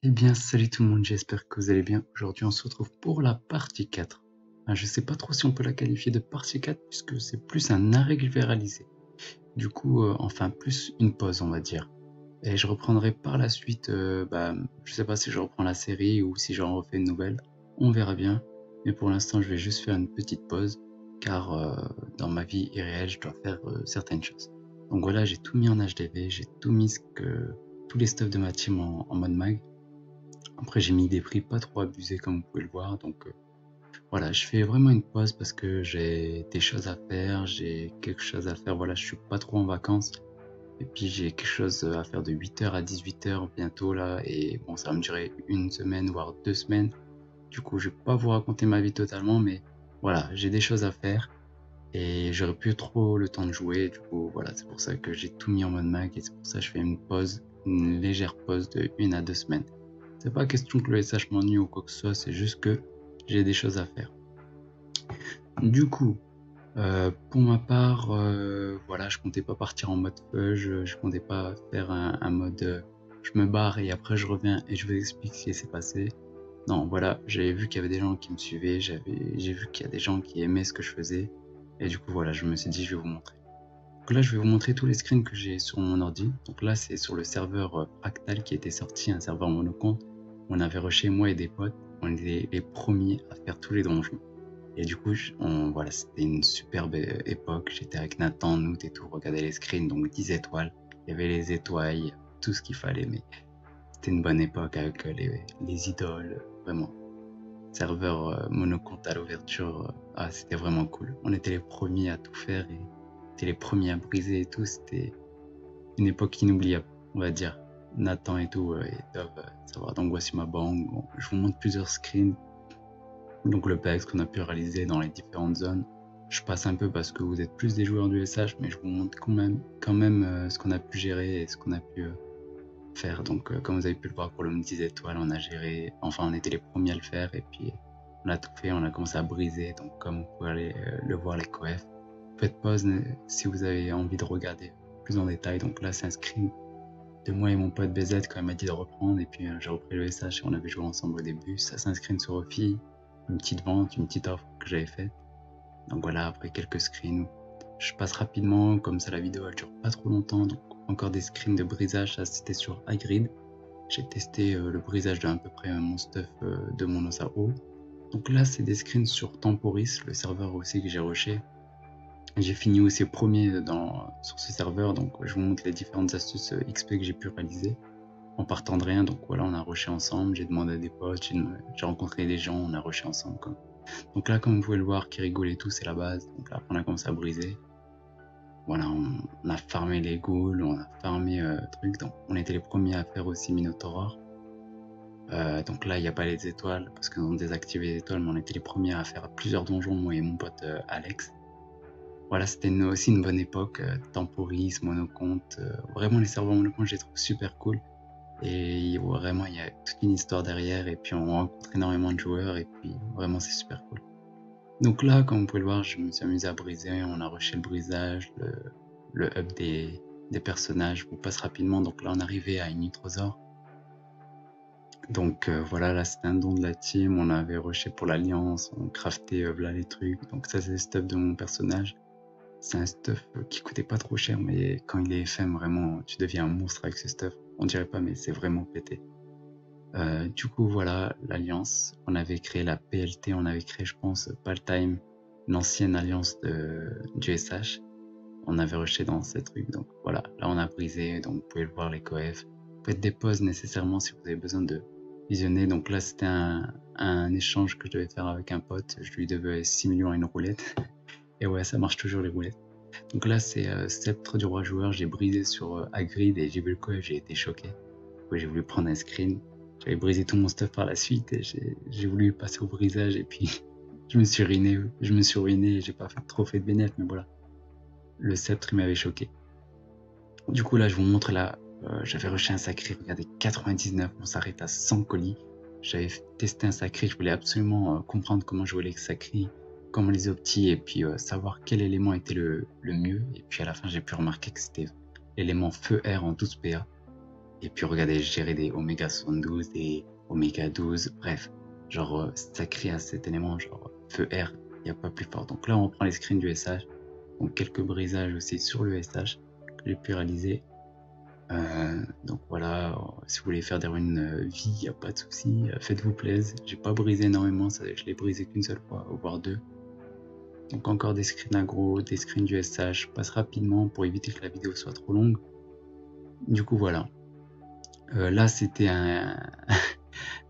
Eh bien, salut tout le monde, j'espère que vous allez bien. Aujourd'hui, on se retrouve pour la partie 4. Je sais pas trop si on peut la qualifier de partie 4 puisque c'est plus un arrêt que je vais réaliser. Du coup, enfin, plus une pause, on va dire. Et je reprendrai par la suite, je sais pas si je reprends la série ou si j'en refais une nouvelle. On verra bien. Mais pour l'instant, je vais juste faire une petite pause car dans ma vie irréelle, je dois faire certaines choses. Donc voilà, j'ai tout mis en HDV, j'ai tout mis tous les stuff de ma team en mode mag. Après, j'ai mis des prix pas trop abusés comme vous pouvez le voir. Donc voilà, je fais vraiment une pause parce que j'ai des choses à faire, j'ai quelque chose à faire. Voilà, je suis pas trop en vacances. Et puis j'ai quelque chose à faire de 8h à 18h bientôt là. Et bon, ça va me durer une semaine, voire 2 semaines. Du coup, je vais pas vous raconter ma vie totalement, mais voilà, j'ai des choses à faire. Et j'aurais plus trop le temps de jouer. Du coup, voilà, c'est pour ça que j'ai tout mis en mode mag. Et c'est pour ça que je fais une pause, une légère pause de 1 à 2 semaines. C'est pas question que le SH m'ennuie ou quoi que ce soit, c'est juste que j'ai des choses à faire. Du coup, pour ma part, voilà, je comptais pas partir en mode feu, je comptais pas faire un mode je me barre et après je reviens et je vous explique ce qui s'est passé. Non, voilà, j'avais vu qu'il y avait des gens qui me suivaient, j'ai vu qu'il y a des gens qui aimaient ce que je faisais et du coup voilà, je me suis dit je vais vous montrer. Donc là, je vais vous montrer tous les screens que j'ai sur mon ordi. Donc là, c'est sur le serveur Fractal qui était sorti, un serveur monocompte. On avait rushé, moi et des potes, on était les premiers à faire tous les donjons. Et du coup, voilà, c'était une superbe époque. J'étais avec Nathan, Noot et tout, regardez les screens, donc 10 étoiles. Il y avait les étoiles, il y avait tout ce qu'il fallait, mais c'était une bonne époque avec les idoles, vraiment. Serveur monocompte à l'ouverture, c'était vraiment cool. On était les premiers à tout faire et c'était les premiers à briser et tout. C'était une époque inoubliable, on va dire. Nathan et tout, ils doivent savoir. Donc voici ma banque. Bon, je vous montre plusieurs screens. Donc le PX qu'on a pu réaliser dans les différentes zones. Je passe un peu parce que vous êtes plus des joueurs du SH, mais je vous montre quand même ce qu'on a pu gérer et ce qu'on a pu faire. Donc comme vous avez pu le voir pour le 10 étoiles, on a géré, enfin on était les premiers à le faire et puis on a tout fait, on a commencé à briser. Donc comme vous pouvez aller le voir les coefs, faites pause si vous avez envie de regarder plus en détail. Donc là c'est un screen de moi et mon pote BZ quand il m'a dit de reprendre et puis j'ai repris le SH et on avait joué ensemble au début. Ça c'est un screen sur Ophi, une petite vente, une petite offre que j'avais faite. Donc voilà, après quelques screens, je passe rapidement, comme ça la vidéo elle dure pas trop longtemps. Donc encore des screens de brisage, ça c'était sur Hagrid. J'ai testé le brisage de à peu près mon stuff de mon Osao. Donc là c'est des screens sur Temporis, le serveur aussi que j'ai rushé. J'ai fini aussi premier sur ce serveur, donc je vous montre les différentes astuces XP que j'ai pu réaliser en partant de rien. Donc voilà, on a rushé ensemble, j'ai demandé à des potes, j'ai rencontré des gens, on a rushé ensemble. Quoi. Donc là, comme vous pouvez le voir, qui rigole et tout, c'est la base. Donc là, après, on a commencé à briser. Voilà, on a farmé les ghouls, on a farmé trucs. Donc on était les premiers à faire aussi Minotaur. Donc là, il n'y a pas les étoiles parce qu'ils ont désactivé les étoiles, mais on était les premiers à faire plusieurs donjons, moi et mon pote Alex. Voilà, c'était aussi une bonne époque. Temporis, Monocompte. Vraiment, les serveurs Monocompte, je les trouve super cool. Et vraiment, il y a toute une histoire derrière. Et puis, on rencontre énormément de joueurs. Et puis, vraiment, c'est super cool. Donc là, comme vous pouvez le voir, je me suis amusé à briser. On a rushé le brisage, le up des personnages. Je vous passe rapidement. Donc là, on arrivait à une Nitrosaur. Donc voilà, là, c'était un don de la team. On avait rushé pour l'Alliance. On craftait là les trucs. Donc ça, c'est le stuff de mon personnage. C'est un stuff qui coûtait pas trop cher, mais quand il est FM, vraiment, tu deviens un monstre avec ce stuff. On dirait pas, mais c'est vraiment pété. Du coup, voilà, l'alliance. On avait créé la PLT, on avait créé, je pense, Paltime, l'ancienne alliance du SH. On avait rushé dans ces trucs, donc voilà. Là, on a brisé, donc vous pouvez le voir, les coefs. Faites des pauses nécessairement si vous avez besoin de visionner. Donc là, c'était un échange que je devais faire avec un pote. Je lui devais 6 millions à une roulette. Et ouais, ça marche toujours les roulettes. Donc là, c'est Sceptre du roi joueur. J'ai brisé sur Hagrid et j'ai vu le coef, j'ai été choqué. Ouais, j'ai voulu prendre un screen. J'avais brisé tout mon stuff par la suite et j'ai voulu passer au brisage et puis je me suis ruiné et j'ai pas trop fait de bénéf, mais voilà. Le sceptre, il m'avait choqué. Du coup, là, je vous montre là, j'avais rushé un sacré, regardez, 99, on s'arrête à 100 colis. J'avais testé un sacré, je voulais absolument comprendre comment jouer les sacrés, comment les optis et puis savoir quel élément était le mieux. Et puis à la fin, j'ai pu remarquer que c'était l'élément feu-air en 12 PA. Et puis regardez, gérer des Oméga 72, des Oméga 12, bref. Genre, ça crée à cet élément, genre feu R, il n'y a pas plus fort. Donc là, on reprend les screens du SH. Donc quelques brisages aussi sur le SH que j'ai pu réaliser. Donc voilà, si vous voulez faire des runes vie, il n'y a pas de souci, faites-vous plaisir. J'ai pas brisé énormément, je l'ai brisé qu'une seule fois, voire deux. Donc encore des screens aggro, des screens du SH, je passe rapidement pour éviter que la vidéo soit trop longue. Du coup voilà. Là c'était un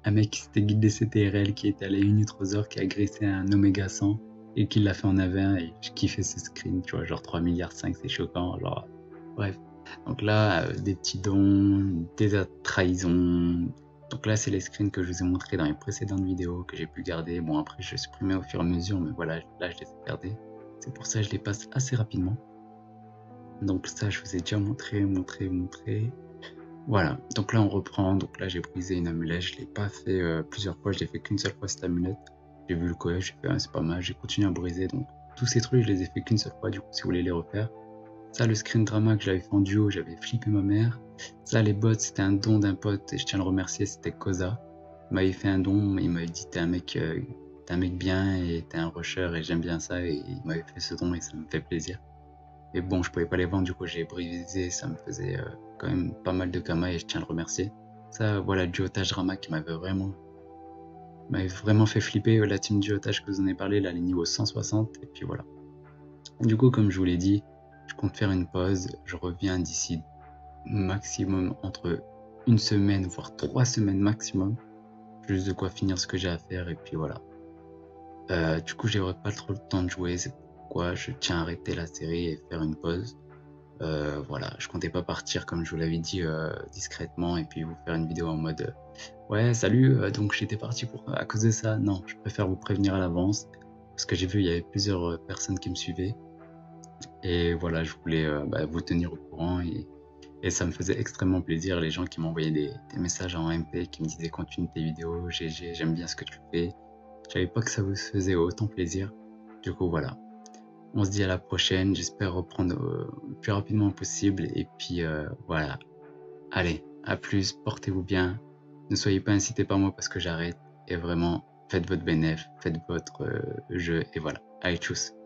mec qui s'était guidé CTRL qui était allé Unitrosor qui a agressé un Oméga 100 et qui l'a fait en AV1 et je kiffais ce screen, tu vois, genre 3 milliards 5, c'est choquant, genre bref. Donc là, des petits dons, des trahisons. Donc là, c'est les screens que je vous ai montrés dans les précédentes vidéos que j'ai pu garder. Bon, après, je supprimais au fur et à mesure, mais voilà, là, je les ai gardés. C'est pour ça que je les passe assez rapidement. Donc ça, je vous ai déjà montré. Voilà, donc là, on reprend. Donc là, j'ai brisé une amulette. Je ne l'ai pas fait plusieurs fois. Je l'ai fait qu'une seule fois, cette amulette. J'ai vu le coef, j'ai fait, ah, c'est pas mal. J'ai continué à briser. Donc tous ces trucs, je les ai fait qu'une seule fois. Du coup, si vous voulez les refaire. Ça, le screen drama que j'avais fait en duo, j'avais flippé ma mère. Ça, les bots, c'était un don d'un pote et je tiens à le remercier, c'était Koza. Il m'avait fait un don, il m'avait dit t'es un mec bien et t'es un rusher et j'aime bien ça et il m'avait fait ce don et ça me fait plaisir. Et bon, je pouvais pas les vendre, du coup j'ai brisé, ça me faisait quand même pas mal de kama et je tiens à le remercier. Ça, voilà, duotage drama qui m'avait vraiment fait flipper, la team duotage que vous en avez parlé, là, les niveaux 160 et puis voilà. Du coup, comme je vous l'ai dit, je compte faire une pause, je reviens d'ici maximum entre une semaine, voire 3 semaines maximum. Juste de quoi finir ce que j'ai à faire et puis voilà. Du coup, j'aurai pas trop le temps de jouer, c'est pourquoi je tiens à arrêter la série et faire une pause. Voilà, je comptais pas partir comme je vous l'avais dit discrètement et puis vous faire une vidéo en mode ouais salut, donc j'étais parti à cause de ça. Non, je préfère vous prévenir à l'avance parce que j'ai vu il y avait plusieurs personnes qui me suivaient et voilà, je voulais vous tenir au courant et ça me faisait extrêmement plaisir les gens qui m'envoyaient des messages en MP qui me disaient continue tes vidéos, GG, j'aime bien ce que tu fais. Je savais pas que ça vous faisait autant plaisir. Du coup voilà. On se dit à la prochaine, j'espère reprendre le plus rapidement possible et puis voilà. Allez, à plus, portez-vous bien. Ne soyez pas incités par moi parce que j'arrête et vraiment faites votre bénéf, faites votre jeu et voilà. Allez, tchuss.